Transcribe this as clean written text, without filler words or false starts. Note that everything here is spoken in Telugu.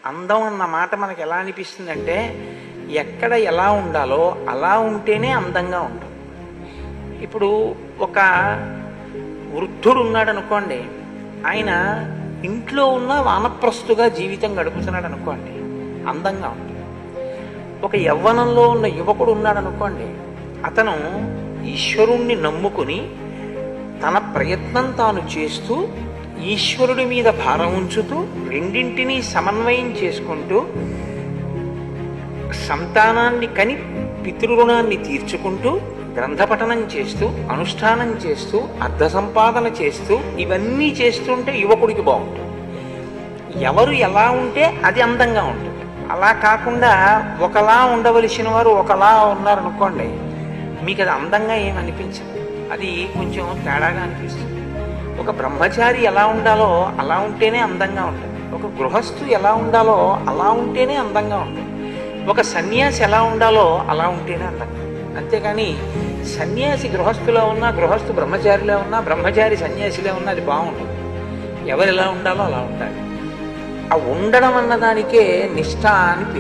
అందం అన్న మాట మనకి ఎలా అనిపిస్తుందంటే ఎక్కడ ఎలా ఉండాలో అలా ఉంటేనే అందంగా ఉంటుంది. ఇప్పుడు ఒక వృద్ధుడు ఉన్నాడు అనుకోండి, ఆయన ఇంట్లో ఉన్న వానప్రస్తుగా జీవితం గడుపుతున్నాడు అనుకోండి, అందంగా ఉంటుంది. ఒక యవ్వనంలో ఉన్న యువకుడు ఉన్నాడు అనుకోండి, అతను ఈశ్వరుణ్ణి నమ్ముకుని తన ప్రయత్నం తాను చేస్తూ ఈశ్వరుడి మీద భారం ఉంచుతూ రెండింటినీ సమన్వయం చేసుకుంటూ సంతానాన్ని కని పితృరుణాన్ని తీర్చుకుంటూ గ్రంథపఠనం చేస్తూ అనుష్ఠానం చేస్తూ అర్థ సంపాదన చేస్తూ ఇవన్నీ చేస్తుంటే యువకుడికి బాగుంటుంది. ఎవరు ఎలా ఉంటే అది అందంగా ఉంటుంది. అలా కాకుండా ఒకలా ఉండవలసిన వారు ఒకలా ఉన్నారనుకోండి, మీకు అది అందంగా ఏమనిపించదు, అది కొంచెం తేడాగా అనిపిస్తుంది. ఒక బ్రహ్మచారి ఎలా ఉండాలో అలా ఉంటేనే అందంగా ఉంటుంది. ఒక గృహస్థు ఎలా ఉండాలో అలా ఉంటేనే అందంగా ఉంటుంది. ఒక సన్యాసి ఎలా ఉండాలో అలా ఉంటేనే అందంగా. అంతేకాని సన్యాసి గృహస్థులో ఉన్నా, గృహస్థు బ్రహ్మచారిలో ఉన్నా, బ్రహ్మచారి సన్యాసిలో ఉన్నా అది బాగుంటుంది. ఎవరు ఎలా ఉండాలో అలా ఉండాలి. ఆ ఉండడం అన్నదానికే నిష్ఠ అని పేరు.